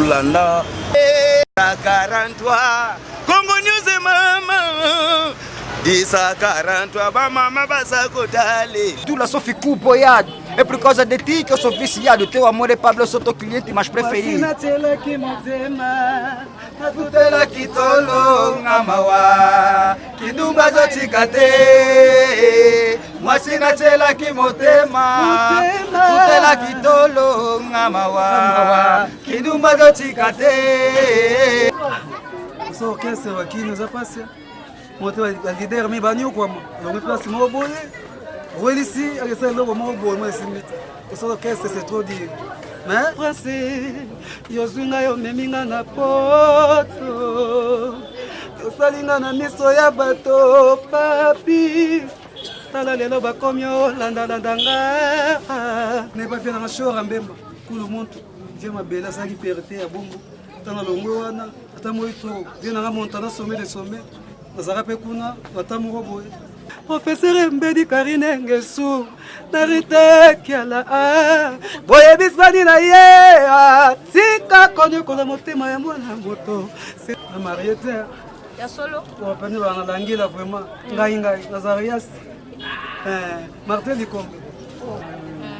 Landa 43 Congo News mama 1043 ba mama basa kotale. Tu la Sophie Coupoyade. É por causa de ti que eu sou viciado. Teu amor é Pablo, eu sou teu cliente mais preferido. Tutela kitolo ngamawa Kidumba zochikate Mwasina tela kimotema Tutela kitolo ngamawa Kidumba zochikate. So kese wakini za pasi moto alidera mi banyo kwa mo me place mo boye relisi agesa lobo mo boye mo simita so kese c'est trop dire mais français yozinga yo meminga na poto yosalinga na miso ya bato papi tala lelo bakomi olandanga ne pas faire un show rambemba kulu muntu je mabela saki fierté ya bongo tana longo wana atamo ito je na montana sommet de sommet nazaka pe kuna batamo boye Professeur Mbedi Karine Ngesu Narite Kiala Boye bisani na ye Tika konyo kola motema ya mwana moto Na mariete Ya solo Wapani wana langila vraiment Ngai Nazarias Martel Likombe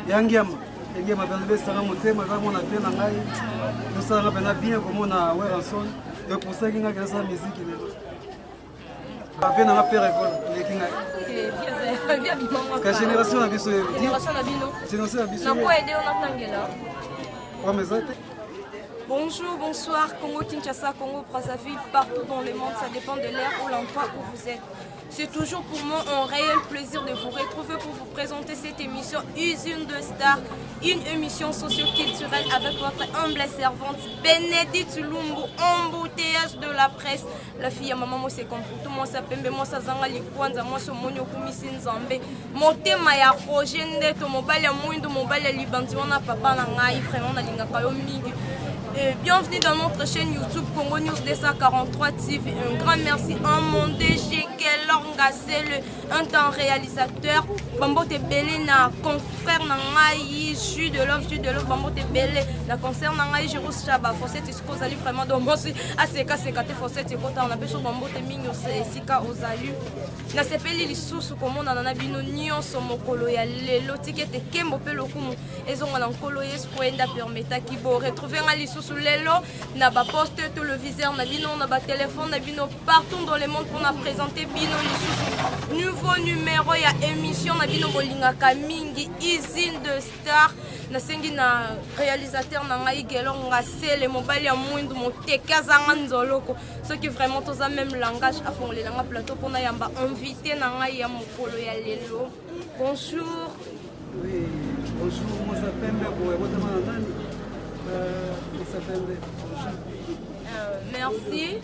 Yangiama Yangiama belbe sanga motema Za mona pena ngai Nusanga pena bien komona Weranson Yo pour ça kinga kesa musique lelo Avena nga faire école lekinga ka génération na biso Génération na bino génération na biso na ko aider on atangela wa mezate. Bonjour, bonsoir, Congo Kinshasa, Congo Brazzaville, partout dans le monde, ça dépend de l'ère ou l'endroit où vous êtes. C'est toujours pour moi un réel plaisir de vous retrouver pour vous présenter cette émission Usine de Stars, une émission socio-culturelle avec votre humble servante Bénédicte Lumbu, embouteillage de la presse. La fille à maman, moi c'est comme pour tout, moi ça pembe, moi ça zanga likwanza, moi c'est monyo kumisi nzambe. Motema ya projet ndeto, mobile ya mwindo, mobile ya libanti, wana papa na ngai, vraiment na lingaka yo mingi. Bienvenue dans notre chaîne YouTube Congo News 243 TV. Un grand merci à mon DG Kelorga, c'est un temps réalisateur. Bambote Belé na confrère Nangaï, jus de love, Bambote Belé na concert Nangaï, Jérôme Chaba, Fossette Skozali, vraiment donc moi aussi ACK CKT Fossette Kota, on a besoin Bambote Migno, Sika Ozalu. Na sepeli lisusu komona na bino nyonso mokolo ya lelo tikete kembo pe lokumu ezonga na nkolo yesu poenda permeta ki bo retrouver nga lisusu lelo na ba poste tout le viseur na bino na ba téléphone na bino partout dans le monde pour na présenter bino lisusu nouveau numéro ya émission na bino bolingaka mingi Usine de Stars na sengi na réalisateur na ngai Gelonga sele mobile ya mwindu moteka zanga nzoloko ce qui vraiment tous a même langage à fond les langues plateau pour na yamba invité na ngai ya mokolo ya lelo. Bonjour. Oui, bonjour, moi s'appelle Nani. Merci.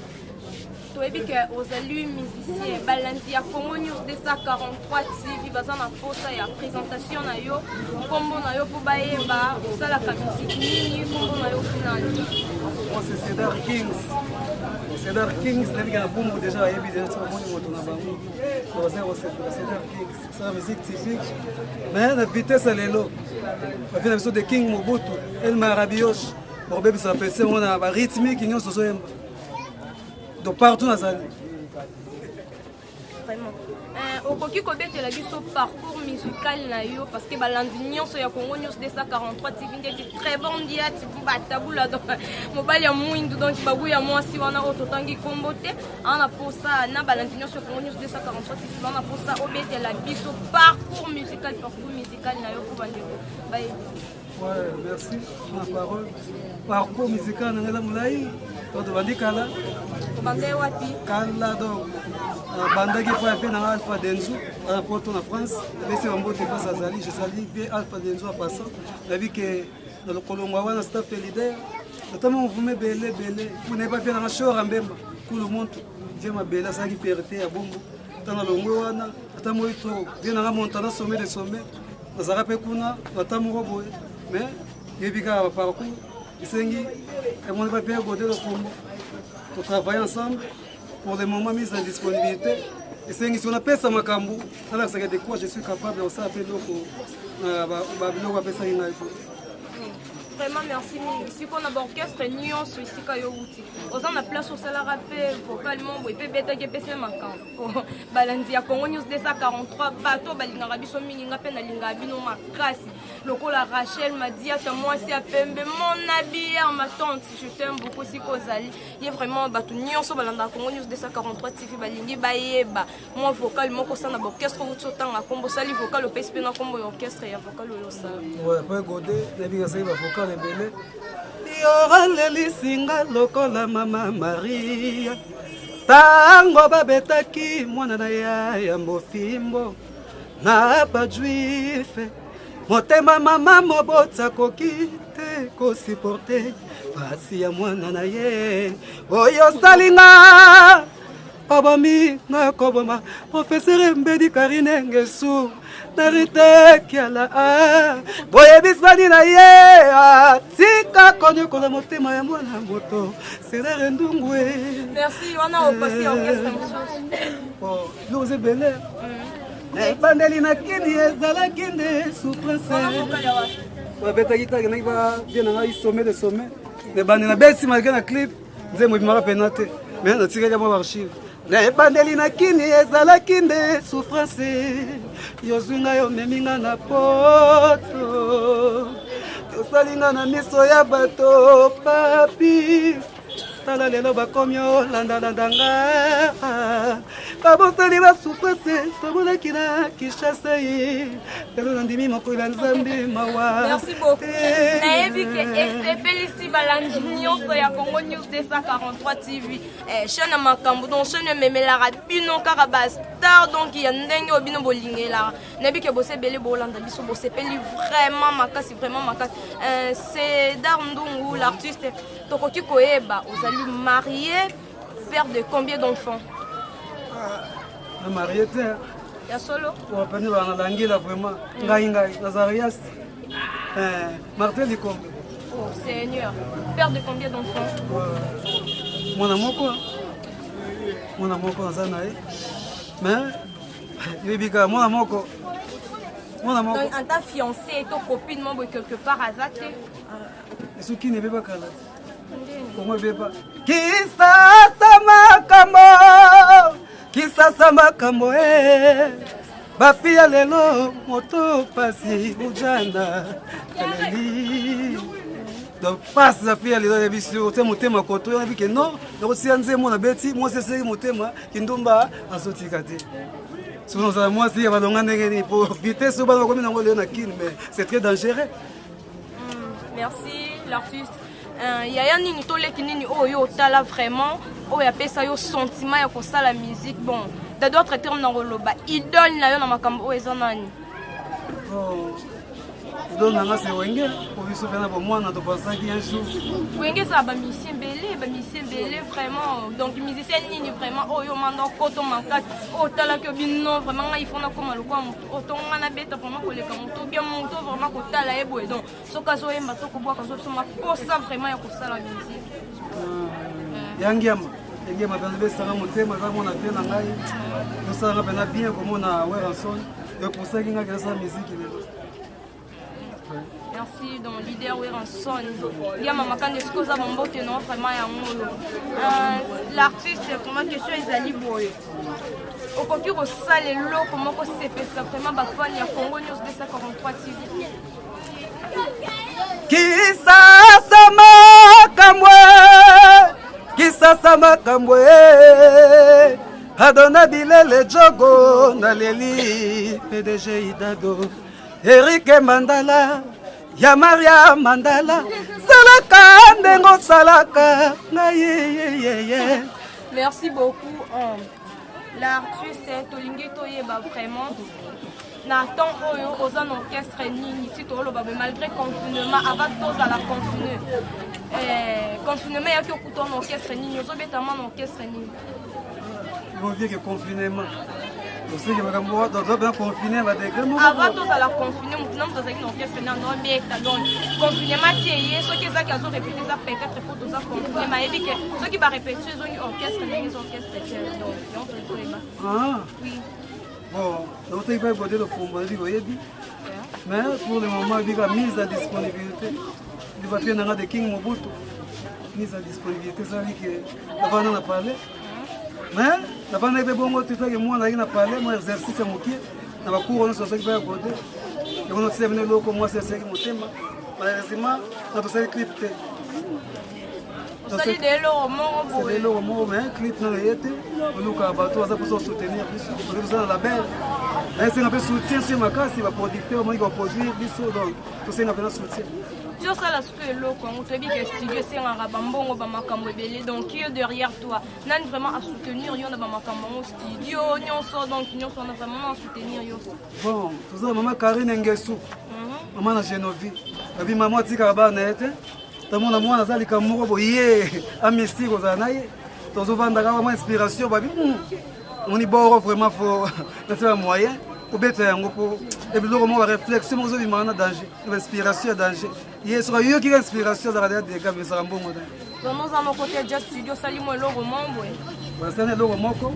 toyebi ke ozali musicien balandi ya Congo News 243 TV baza na posa ya présentation na yo kombo na yo po bayeba osalaka musique nini kombo na yo kunani. Moi c'est Cedar Kings. Cedar Kings nalika na bomo déjà yebi déjà ça moni moto na bango. Cedar Kings c'est la musique typique mais la vitesse lelo ba vient biso de King Mobutu El Marabios pour bébé ça peut c'est on a ba rythmique nyonso so yemba. Donc partout dans la vraiment. Okoki kobetela biso parcours musical na yo parce que balandi nyonso ya Congo News 243 TV ndeti très bon dia ti batabula donc mobali ya mwindu donc babuya mwasi wana ototangi kombote ana posa na balandi nyonso ya Congo News 243 TV wana posa obetela biso parcours musical na yo ko bandeko baye. Ouais, merci. Ma parole. Parcours musical na mulai. Todo bandikala. Bande wapi? Kala donc. Bandaki pour faire na Alpha Denzo à Porto na France. Mais c'est un beau débat ça zali, je salue bien Alpha Denzo en passant. La vie que dans le Colombo wana staff leader. Notamment vous me belé. Vous n'avez pas fait un show rambemba. Tout le monde vient ma bella ça qui fierté à bongo. Dans le longo wana, atamo ito, vient na montana sommet de sommet. Nazara pe kuna, atamo roboye. Mais il y a un parcours, on va faire goûter le fond. On travaille ensemble pour les moments mis en disponibilité. Et si on appelle ça Makambu, alors c'est de quoi je suis capable de s'appeler Vraiment merci mingi. Si on a orchestre nyonso ici kayo uti. Oza na place au salaire pe vocalement boy pe beta ke pese makambo. Balanzi ya Congo News 243 bato balinga biso mingi nga pe na linga bino makasi. Lokola Rachel m'a dit à moi c'est à pembe mon habillé ma tante je t'aime beaucoup si kozali. Il est vraiment bato nyonso balanda Congo News 243 TV balingi bayeba. Moi vocal moko sana orchestre uti otanga kombo sali vocal au PSP na kombo orchestre ya vocal oyo sa. Ouais, pas godé, nabi ça va vocal ebele. Yora lelisinga lokola mama Maria. Tango babetaki mwana na ya mbofimbo. Na ba juife. Motema mama mobota koki te ko supporter. Pasi ya mwana na ye. Oyo salinga. Obami na koboma professeur Mbedi Karine Ngesu narite kiala boye bisani na ye tika konyo kola motema ya mwana moto serere ndungwe. Merci on a passé orchestre bon nous est belle bandeli na kini ezala kinde souffrance wa beta guitare na ba bien na sommet de sommet ne bandeli na besi malgré na clip nzembo bimara penate mais na tika ya mo archive na bandeli na kini ezalaki nde souffrance yozwinga yo meminga na poto tosalinga na miso ya bato papi tala lelo bakomi olandalandanga babosani basouffrance tomonaki na Kinshasa ye lelo nandimi mokolo ya Nzambe mawa. Merci beaucoup. Nayebi ke esepeli si balandi nyonso ya Congo News 243 TV chaîne makambo donc chaîne memelaka bino kaka ba star donc ya ndenge obino bolingela nayebi ke bosebele bolanda biso bosepeli vraiment makasi c'est Darndungu l'artiste tokoki koyeba ozali marié père de combien d'enfants? Marié te ya solo on peni bana langila vraiment ngai Nazarias Martin Likombe. Oh Seigneur, père de combien d'enfants? Mwana moko nazana mais bibika mwana moko donc en ta fiancée to copine mo quelque part azate esuki ne beba kala comment beba kisasa makambo bafia lelo moto pasi ujana keleli donc passe la fille lelo biso te motema koto yo bike non donc si anze mona beti moi c'est motema kindumba asotika te souvent ça moi si va longa ndenge pour vitesse so ba ko mina ngolo na kin mais c'est très dangereux. Merci l'artiste. Yaya nini toleki nini oyo tala vraiment oyo apesa yo sentiment ya kosala musique bon de d'autres termes na roloba idole na yo na makambo oyo eza nani? idole nanga c'est Wenge pour biso pena pour moi na to pensaki un jour Wenge ça ba musicien belé vraiment donc musicien nini vraiment oyo manda koto makasi o tala ke bino vraiment nga ifona koma lokwa moto otonga na beta vraiment koleka moto bien moto vraiment ko tala ebo donc soka zo yemba to ko bwa ka zo soma posa vraiment ya kosala musique yangiama pena besanga motema za mona pena ngai tosanga pena bien komona Weranson et pour ça kinga kesa musique lelo. Merci donc leader Weranson. Il y a maman quand est-ce que ça bombo que non vraiment ya ngolo. L'artiste comment question ezali boye. Au concur au salle lo comment ko sepesa vraiment ba fan ya Congo News 243 TV. Kisasa makamwe Adona Bilele Jogo Naleli PDG Idado Eric Mandala ya Maria Mandala Salaka Ndengo Salaka Merci beaucoup l'artiste Tolingi Toyeba vraiment Nathan Oyo aux un orchestre nini titolo babe malgré confinement avant tous à la confiné confinement ya ki okuto en orchestre nini ozobetama en orchestre nini bon dire que confinement aussi que makambo doit bien confiner va dégrement avant tous à la confiné mutunam tozaki en orchestre na no bieka donc confinement tieye soki ezaki azo répéter ça peut-être pour tous ça confiné ma ebi que soki ba répéter zoni orchestre nini orchestre donc on peut le ah oui. Bon, donc il va y avoir le fond, mais pour le moment, il y a mise à disponibilité. les papiers de King Mobutu, mise à disponibilité, ça dit que avant on a parlé. Mais avant on a bon tout que moi on a parlé, moi exercice à moquer, on va courir on se fait à côté. Et on a s'est venu là comme moi c'est ça qui me thème. Malheureusement, on a tous les clips. C'est des lots, c'est des lots, mais clip dans les été, on nous a battu, on a pour soutenir, on a besoin de la belle. C'est un peu soutien sur ma casse, il va producteur, il va produire, donc tout ça, on a soutien. Tu sais, là, ce que l'eau, quand on te dit que studio, c'est un rabambon, on va m'accompagner, donc qui est derrière toi? N'a vraiment à soutenir, il y en a au studio, donc il y a vraiment à soutenir. Bon, tout ça, maman Karine Nguessou, maman Genovi, et puis maman Tika Net, tout le monde a moi, Nazali Kamuro, à Mystique, aux Anaïs, dans le ventre, vraiment inspiration, on est bon, vraiment, il faut un moyen. Et puis, la réflexion, on a un danger, l'inspiration, danger. Il y a une qui inspiration dans la des gars, mais ça un bon modèle. Nous avons côté Just Studio, salut moi, l'eau roman. C'est un logo moko.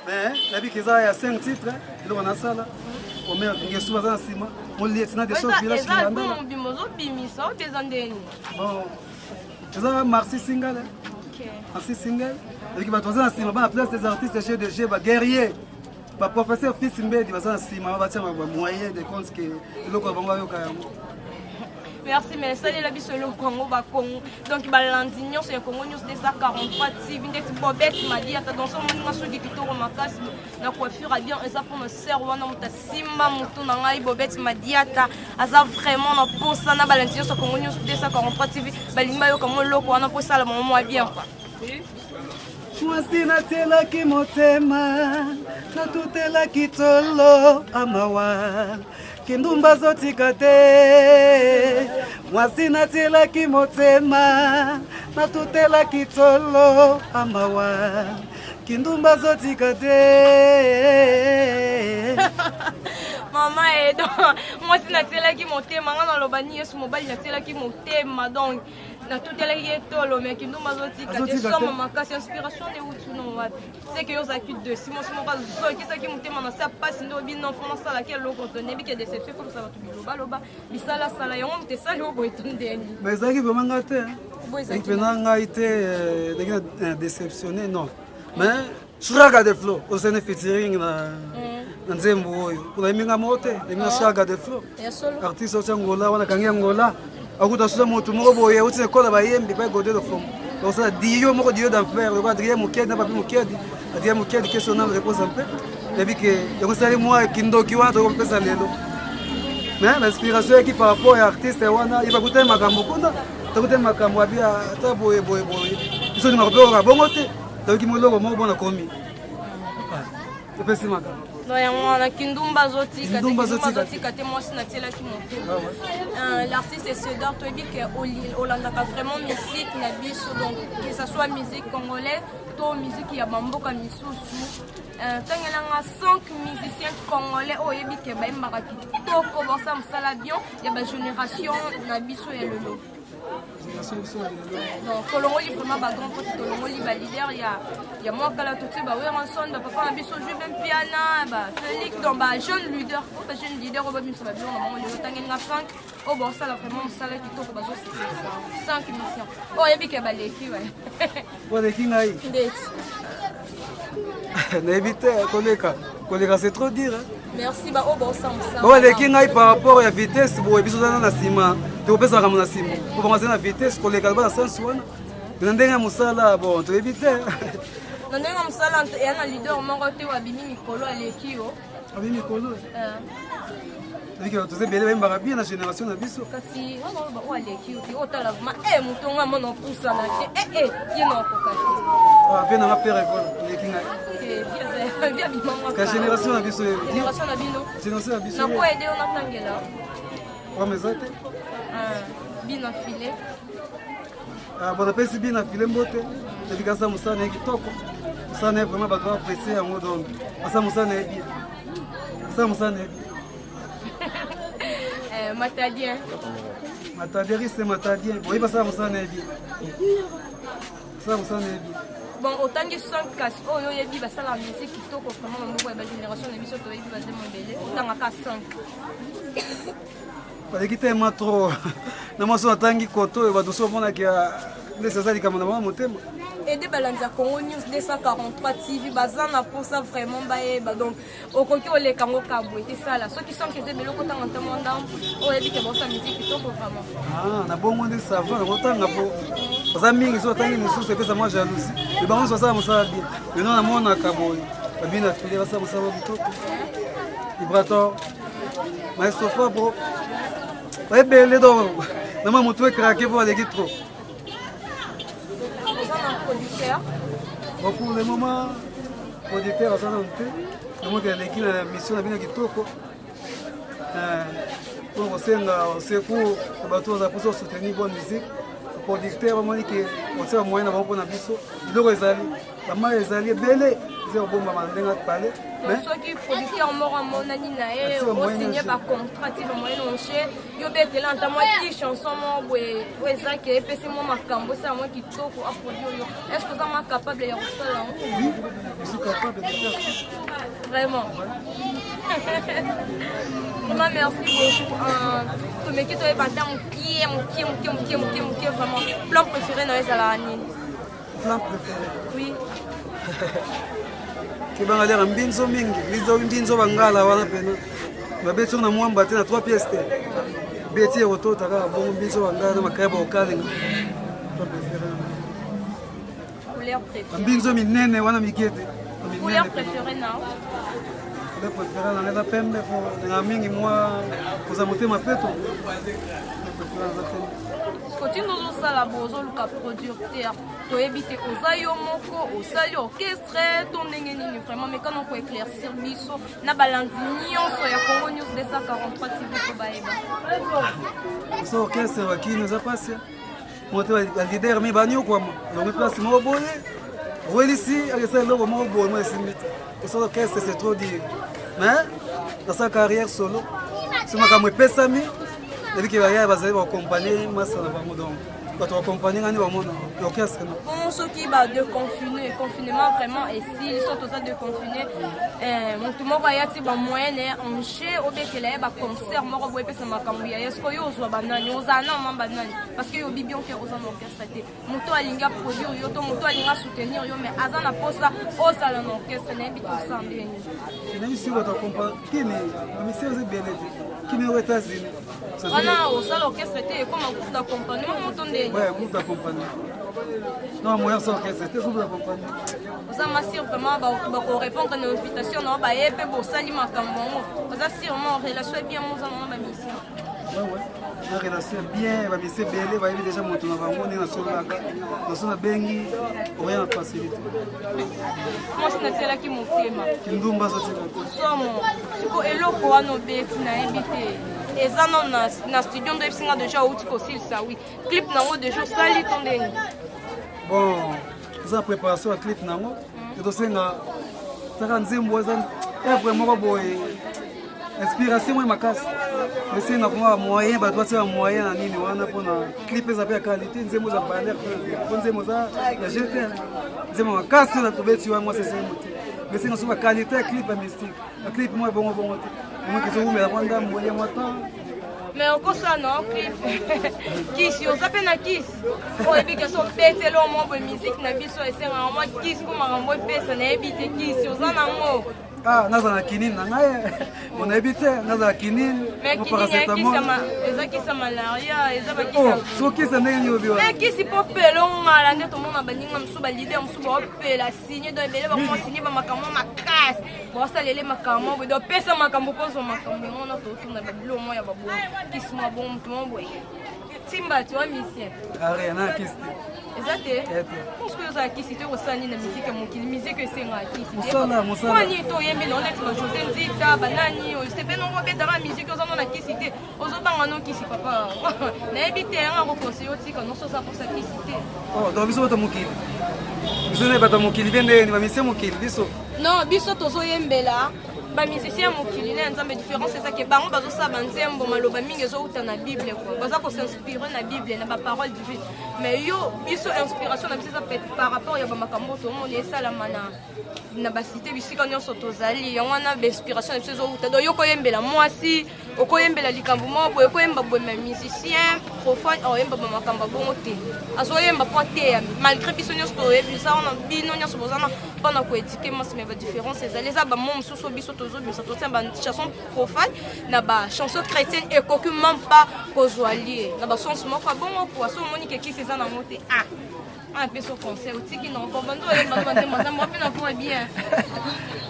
Mais la vie qu'il y a 5 titres, il y a un salle. On met un gesso dans un ciment. On lit des choses village qui là. Bon, c'est un Marcy single. Marcy single. Et qui va trouver un ciment, la place des artistes GDG, guerrier. Le professeur Fils Mbedi va s'en ciment, va faire un moyen de compte que le logo va faire. Merci, mais ça, il a vu ce Congo, Congo. Donc, l'Andignon, c'est un Congo News 243 TV. Bobette m'a dit, dans son moment, je suis la coiffure a bien, et ça pour me servir, on a Simba, Mouton, Bobette m'a dit, ça vraiment, on a pour ça, on a l'Andignon, c'est Congo News 243 TV. Balimba, comme le loco, on a pour ça, le moment bien. Mwasi natelaki motema natutelaki tolo amawa kindumba zotika te mwasi natelaki motema natutelaki tolo amawa kindumba zotika te. Maman est donc moi si natelaki motema ngana lobani yesu mobali natelaki motema donc na tout est là tolo mais qui nous mazoti kate somme makasi inspiration de utu no wapi c'est que yo zakut de simon pas zo qui ça qui mutema na ça passe ndo bino fona sala quel lo contene bi que déception comme ça va tout loba bisala sala yo mte sala yo boy tondeni mais ça qui vraiment ngate et pendant ngaite de déceptionné non mais Shraga de flow au sein featuring na nzembo oyo kuna minga mote minga Shraga de flow artiste au Angola wana kangi Angola akuta suza moto moko boye uti kola bayembi ba godelo fom donc ça dio moko dio d'enfer le Adrien Mukedi na papi Mukedi Adrien Mukedi que son nom repose en paix et puis que donc ça moi kindoki wana to pesa lelo mais l'inspiration qui par rapport à artiste wana il va goûter makambo kuna to goûter makambo abia ta boye ils sont makambo ka bongo te donc il moloko moko bona komi to pesa makambo non ya kindumba zoti kate moi si natela ki motema l'artiste est Cédar Tobi que Hollanda a vraiment musique na biso donc que ça soit musique congolaise to musique ya bamboka misusu tangelanga 5 musiciens congolais oyebi ke ba mbaka kitoko bosa msala bien ya ba génération na biso ya lelo. Donc, Kolongoli vraiment bagon pour Kolongoli ba leader il y a moi kala tout ba ouais ranson ba papa biso joue même piano ba Félix donc ba jeune leader ba biso ba bien maman le tangenga 5 oh bon ça là vraiment ça là qui toko ba 5 missions oh yebi ke ba leki ouais bon leki ngai n'évitez koleka c'est trop dire hein. Merci ba oh bon ça bon leki ngai par rapport à vitesse bo biso na sima to pesa kama na sima pour commencer na vitesse koleka ba sens wana ndenga musala bon to éviter ndenga musala et un leader moko te wa bimi mikolo aleki yo abimi mikolo Dika to se bele mbaka bien na génération na biso kasi on wa aleki yo o tala ma mutonga mono kusa na te yeno kokati ah bien na faire école leki ngai la génération na biso génération na biso na ko aider on atangela wa mezate bina filé bon apesi bina filé mbote ndika sa musana kitoko musana vraiment ba doit apprécier en mode asa musana bien asa musana matadien c'est matadien bon il va ça musana bien ça musana bien bon autant que 5 casse oh yo yebi ba sala musique kitoko vraiment moko ya ba génération na biso to yebi ba zema mbele autant ka 5 parce que tellement trop na moi so natangi koto ba doso mona ki les sazali kama na motema et de Balanza Congo News 243 TV bazana pour ça vraiment baeba donc okoki ole kango kabwe te sala ceux qui sont que zebelo kota nganta monda o yebi ke bossa musique kitoko vraiment na bongo de savoir na kotanga po za mingi so tangi misusu epesa moi jalousie et bango so ça mosala bien mais non na mona kabwe babina fili basa mosala kitoko vibrator maestro Fabro ebele do na ma moto craquer pour aller trop. Pour le moment, producteur à Sanonté, nous avons l'équipe de mission de Kitoko. Pour au secours, les bateaux ont soutenir bonne musique. Le producteur a dit qu'on sait moyen d'avoir un biseau. Il aurait allé, la main est allée, belle, c'est un bon moment de parler. Ceux qui produisent en mort en monani nae, au signé par contrat, ils ont moyen de cher. Yo bête là, t'as moi qui chanson moi, ouais ça qui est PC moi ma cambo, c'est moi qui toque à produire. Est-ce que ça m'a capable de faire ça? Oui, je suis capable de faire ça. Vraiment. Vraiment merci beaucoup. Comme qui t'avais pas mon pied, vraiment. Plan préféré dans les salariés. Plan préféré. Oui. Kibanga lera mbinzo mingi mbinzo bangala wana pena babeti na mwamba tena 3 pièces te beti ya wotota kaka bongo mbinzo bangala makaba okalenga couleur préférée mbinzo minene wana mikete couleur préférée na couleur préférée na la pembe na mingi mwa koza motema peto continue nous ça la bozo luka producteur to éviter ozayo moko osali orchestre ton nini vraiment mais quand on peut éclaircir biso na balandi nyonso ya Congo News 243 TV ko baeba so orchestre wakini za pasi moto wa leader mi banyo kwa donc place mo boye welisi akesa logo mo boye mo simita so orchestre c'est trop dire mais dans sa carrière solo c'est ma comme pesami et qui va y avoir accompagner massa na bango donc quand on accompagne ngani ba mona orchestre non bon ceux qui va de confinement vraiment et s'ils sont tous de confiner tout monde va y avoir ba moyen en chez au bien que là ba concert moko boye pesa makambu ya est-ce que yo zo banani ozana mamba nani parce que yo bibion que ozana orchestre te moto alinga produire yo to moto alinga soutenir yo mais azana posa osala na orchestre na bito sambe ni si votre accompagne kini mais c'est bien qui me aux États-Unis wana osala orchestre te comme un groupe d'accompagnement motonde ouais groupe d'accompagnement non moyen sans orchestre te groupe d'accompagnement oza masir vraiment ba ko répondre na invitation na ba yepe bo sali makambo oza sûrement relation bien moza na ba mission ouais la relation bien ba mission belé ba déjà moto na bango ni na solaka na sona bengi rien facilité moi c'est natela ki motema kindumba so somo siko eloko wana beti na ebite eza non na studio ndo ebisinga déjà outi kosilisa oui clip nango déjà sali tondenge bon za préparation à clip nango et dosenga taka nzembo za vraiment ba boy inspiration moi makasi mais c'est na kuma moyen ba doit ser moyen na nini wana pona clip za pe qualité nzembo za banner pour nzembo za ya jeter nzembo makasi na tobeti wa moi c'est mais c'est na qualité clip à mystique la clip moi bon moi qui zo la kwanda mboya mwata mais on ça non clip kiss on s'appelle na kiss o ebi que so betelo mo bo musique na biso esenga mo kiss ko makambo pesa na ebite kiss ozana ngo ah naza na kinini na ngaye on habite naza na kinini mo paracetamol eza kisa malaria eza ba kisa so kisa ndenge yo biwa mais kisi po pelo ngala nde to mona baninga msuba leader msuba opela signé do ebele ba ko signé ba makambo makasi bo salele makambo bo do pesa makambo poso makambo ngona to tuna ba bilo moya ba bo kisi mo bon mtu boy timba tu wa mission are na kisi exacte parce que ça kisi te osani na musique mokili musique senga kisi musala kwani to yembi no net na José Nzita banani o sepe no beta ba musique ozana na kisi te ozobanga no kisi papa na ebite nga ko conseiller tika no so ça pour ça kisi te oh donc biso to mokili biso ne bata mokili bende ni ba mission mokili biso non biso tozo yembela ba musicien mokili na nzambe différence c'est ça que bango bazo sa banzembo maloba mingi zo uta na bible quoi baza ko s'inspirer na bible na ba parole divine mais yo biso inspiration na biso par rapport ya ba makambo to mo les sala mana na ba cité bisika nyonso tozali yango na ba inspiration na biso zo uta do yo ko yembela mwasi okoyembela likambo mo boye ko yemba boye musicien profane o yemba ba makambo bongo te azo yemba po te malgré biso nyonso to ebisa on bino nyonso bozana pendant ko éduquer moi mais ba différence c'est les ba mom sous biso tozo biso to tient ba chanson profane na ba chanson chrétienne et qu'aucun même pas kozwalier na ba sens moko bongo ko so moni ke ki c'est ça na moté un peu sur concert tiki non ko bando e bando moi moi pe na fo bien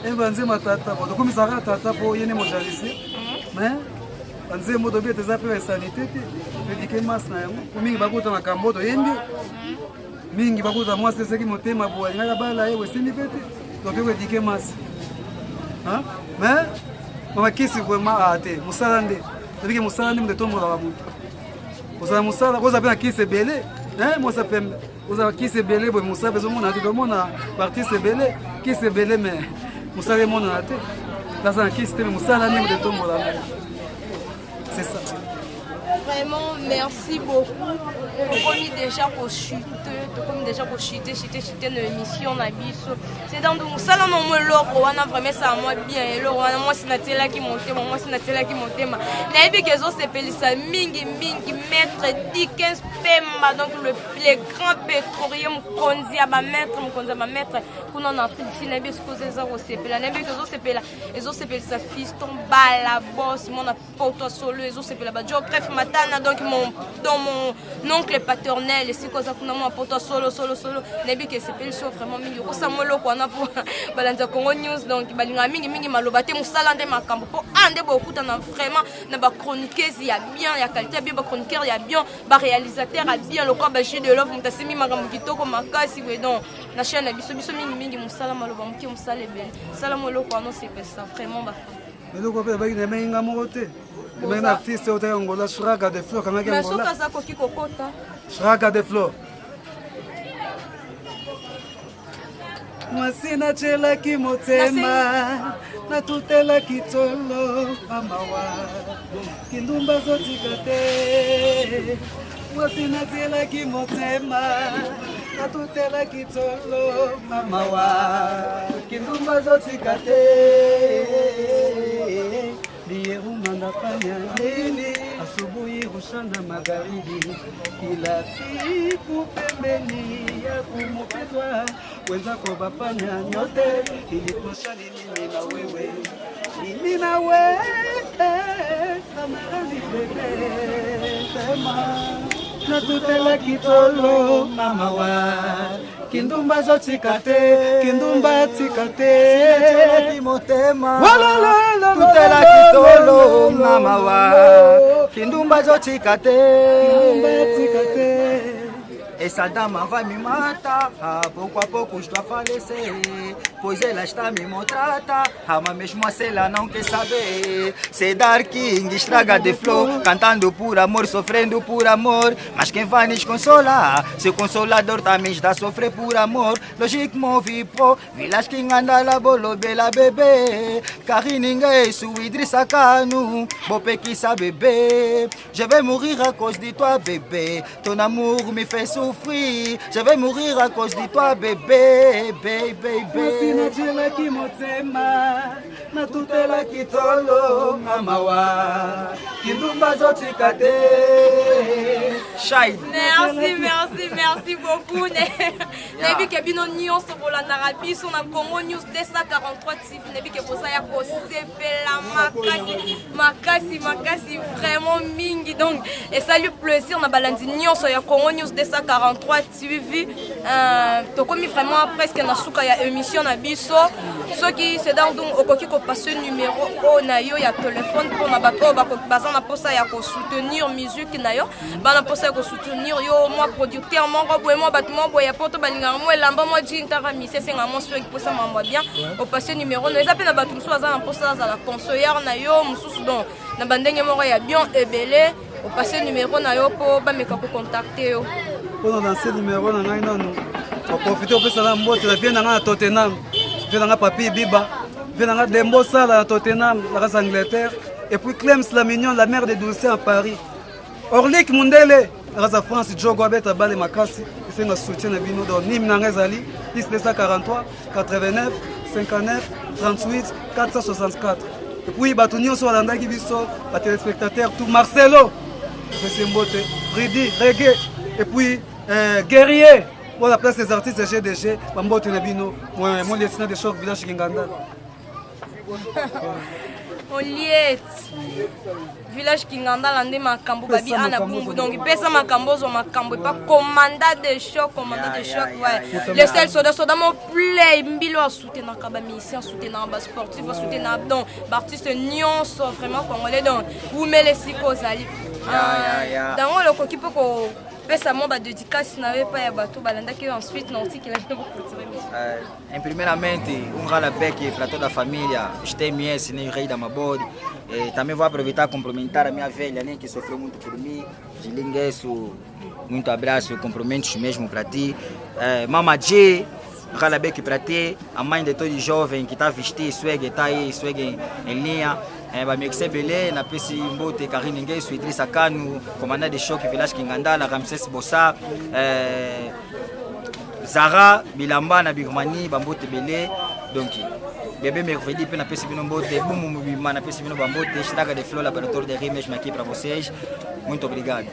e banze matata bo comme ça tata po yene mo jalisi mais banze mo do bete za pe sanité te pedike mas na yango mingi bakuta na kambodo yembi mingi bakuta moi c'est ce qui motema bo ngaka bala e wesini pete do pe pedike mas hein mais mama kisi vraiment ate musalande pedike musalande mo de tombo la mutu oza musala koza pe na kisi belé hein moi ça pembe oza kisi belé bo musala bezo mona te do mona partie c'est belé kisi belé mais musala mona ate dans un kisi te musala ni mo de tombo la mutu. C'est ça. Vraiment, merci beaucoup. Comme déjà pour chuter, comme déjà pour chuter une émission na biso. C'est dans tout ça là non moi l'or on a vraiment ça moi bien et l'or moi c'est natela qui monte moi c'est natela qui monte ma. Na ebi que zo s'appelle ça mingi maître 10 15 pemba donc les grands pétroliers mkonzi aba maître kuna na Afrique ici na ebi ce que ça ko s'appelle na ebi que zo s'appelle ezo s'appelle ça fiston bala boss mon poto solo ezo s'appelle ba job bref matana donc dans mon oncle paternel et c'est quoi ça kuna mon poto solo nebi que c'est so vraiment mingi ko samolo ko na po balanza Congo News donc balinga mingi maloba te musala nde makambo po ande bokuta na vraiment na ba chroniqueuse ya bien ya qualité bien ba chroniqueur ya bien ba réalisateur ya bien le quoi ba jeu de love mutasemi makambo kitoko makasi we donc na chaîne biso mingi musala maloba muki musala belle sala molo ko non c'est ça vraiment ba mais le quoi ba ina menga mote mais artiste au Angola Shraga de Flor kana Angola mais soka za ko kikokota Shraga de Flor Masina chela kimotema na tutela kitolo amawa kindumba zotikate Masina chela kimotema na tutela kitolo amawa kindumba zotikate Liye umanda fanya nini asubuhi ushana magharibi kila siku pembeni ya kumupendwa wenzako bafanya nyote ilitosha mimi na wewe samahani bebe sema na tutela kitolo mama wa kindumba zotikate kindumba tikate kimotema tutela kitolo mama wa kindumba zotikate et sa dame va me matar, pouco a pouco je dois falecer. Pois ela está me maltrata, mas mesmo assim ela não quer saber. C'est Dark King, estraga de flow, cantando por amor, sofrendo por amor. Mas quem vai nos consolar? Seu consolador também está a sofrer por amor. Logiquement, vi pro, Village King anda lá, bolo, bela bebê. Carri ninguém, sou Idrissa Cano, bopé qui sa bébé. Je vais mourir à cause de toi, bébé. Ton amour me fait souffrir. Je vais mourir à cause de toi, bébé, bébé, bébé. Na jela kimotema na tutela kitolo mama wa kindumba zotikate Shine. Merci beaucoup. Nebi ke bino nyonso bolanda rabi sur na Congo News 243 TV nebi ke bosa ya ko sepela makasi vraiment mingi donc et salut plaisir na balandi nyonso ya Congo News 243 TV to komi vraiment presque na suka ya émission na biso soki c'est donc okoki ko passer numéro na yo ya téléphone pour na bato baza na posa ya ko soutenir musique na yo bana posa ya ko soutenir yo moi producteur moko boye moi bato mo boye poto balinga mo elamba mo jintara misese nga mo soki posa mambo bien au passer numéro na eza pe na bato musu aza na posa za la conseillère na yo mususu donc na bandenge moko ya bien ebele au passer numéro na yo po ba meka ko contacter yo pour lancer numéro na ngai nanu pour profiter opesa na mbote na bien na Tottenham bien na papi biba Venanga Dembosa, la Tottenham, la race Angleterre. Et puis Clems la Mignon, la mère de Dulce à Paris. Orlik Mundele, la race France, Joe Gobet à Bale Makasi. C'est un soutien de Bino dans Nim Nangazali, 1943, 89, 59, 38, 464. Et puis Batunio sur l'Anda qui vit sur la téléspectateur, tout Marcelo, c'est Mbote, Ridi, Reggae. Et puis Guerrier, pour la place des artistes de GDG, Mbote Nabino, mon lieutenant de choc village Kinganda. Oliet village Kinganda lande makambo babi ana bungu donc pesa makambo zo makambo pas commandant de choc ouais le seul soda mon play mbilo a soutenir ka ba musicien soutenir ba sportif soutenir donc artiste nyonso vraiment congolais donc vous mettez les psychosali dans le ko kipo ko pesa mon ba dédicace n'avait pas ya bato balanda qui ensuite non si qu'il a em primeiramente la bec e para toda a família STMS nem rei da Mabode e também vou aproveitar e cumprimentar a minha velha nem que sofreu muito por mim Gilinguesso muito abraço cumprimentos mesmo para ti Mama G la bec para ti a mãe de todo jovem que está vestido swag está aí swag em linha Bamekse Belé, na pesi Mbote Karine Nguesso, Idrissa Kanu, commandant de choc village Kinganda, la Ramsès Bossa, Zara, Bilamba, na Birmanie, Bambote Belé, donc bébé mercredi, puis na pesi Bino Mbote, Boumou Bima, na pesi Bino Bambote, Chitaga de Flor, laboratoire de rimes, aqui para vocês, muito obrigado.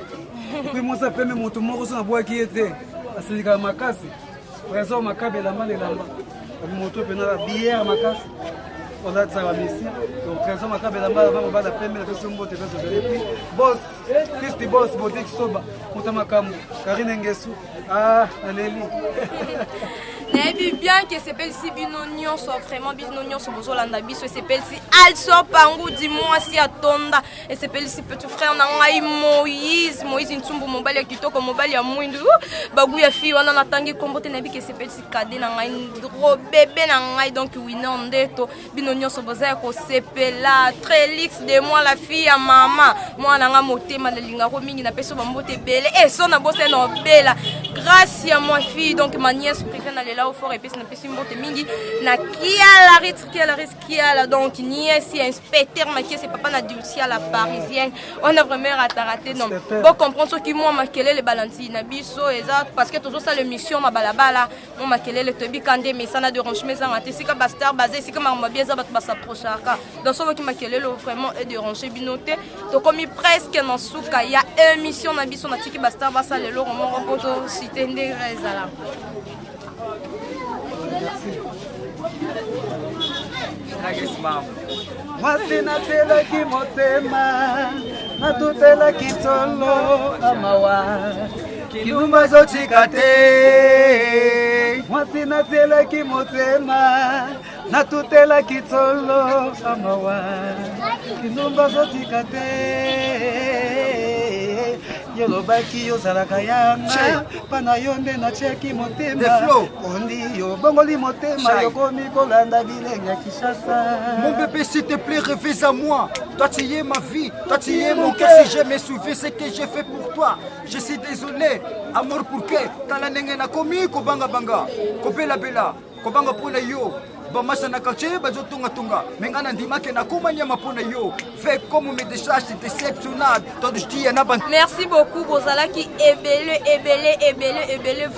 Puis moi ça fait même mon tour sur la boîte qui était, à Sénégal Makasi, présent Makabe Lamba les Lamba, mon tour pendant la bière Makasi. On a ça la mission donc présent Makabe Lamba on va la première question Mbote boss fils de boss boutique soba Mutamakambu Karine Nguesso Aleli Nabi bien que c'est pel si binonion soit vraiment binonion sur bozolanda biso c'est pel si also pangu dis-moi si atonda et c'est pel si petit frère na ngai Moïse Ntumbu mobali kitoko mobali ya mwindu bagu ya fi wana natangi kombote nabi que c'est pel si kade na ngai gros bébé na ngai donc winner ndeto binonion sur boza ko sepela Trélix de moi la fille à maman moi na nga motema na linga ko mingi na peso bambote bele et so na bosse no bela grâce à moi fille donc ma nièce préférée na lela au fort et puis na peso mbote mingi na kiala donc nièce inspecteur maquillé c'est papa na dulci à la parisienne on a vraiment raté non bon comprendre ce qui moi makele le balanci na biso eza parce que toujours ça le mission ma balabala on makele le tobi kande mais ça na de ranchement ça maté sika bastar basé sika ma bien ça va s'approchaka dans ce qui makele le vraiment et de rancher binoté donc comme presque dans souka il y a émission na biso na tiki bastar basa le lo mon repoto cité ndezala. Mwasi natelaki motema natutelaki tolo amawa Kilumba zotika te Mwasi natelaki motema natutelaki tolo amawa Kilumba zotika te Yolobaki yozalaka yanga pana yonde na cheki motema Ondi yo bongoli motema yokomi kolanda bilenga Kishasa. Mon bébé s'il te plaît reviens à moi. Toi tu y es ma vie, toi tu y es mon cœur. Si je me souviens ce que j'ai fait pour toi, je suis désolé. Amour pour que tala nenge na komi ko banga banga ko bela bela ko banga pona yo bamasa na kache bazo tunga tunga mengana ndima ke na kuma nyama pona yo fait comme me décharge déceptionnade toi je dis na ban. Merci beaucoup bozala ki ebele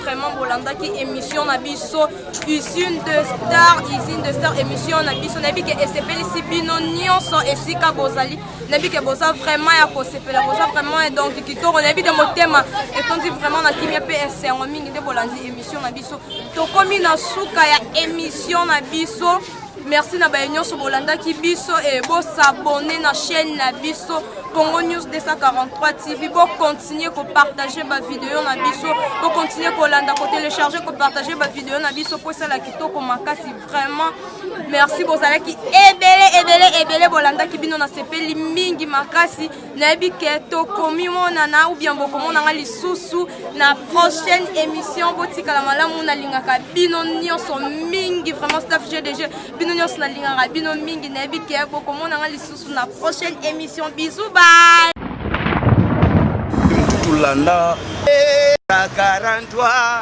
vraiment bolanda ki émission na biso usine de star émission na biso na bi ke esepeli si bino nyonso esika bozali na bi ke boza vraiment ya ko sepela boza vraiment donc kitoko na bi de motema et on dit vraiment na kimia PS en mingi de bolandi émission na biso to komi na suka ya émission na biso. Merci na baignon sur Bolanda qui biso et beau s'abonner na chaîne na biso Congo News 243 TV pour continuer à partager ma vidéo na biso pour continuer à télécharger pour partager ma vidéo na biso pour ça la kito comme makasi vraiment merci bozala ki ebele Bolanda qui bino na sepeli mingi makasi na bi keto komi mona na ou bien boko mona nga lisusu na prochaine émission botika la malamu na lingaka bino nyonso mingi vraiment staff GDG bino nyonso na lingaka bino mingi na bi ke boko mona nga lisusu na prochaine émission bisous bye Tulanda 43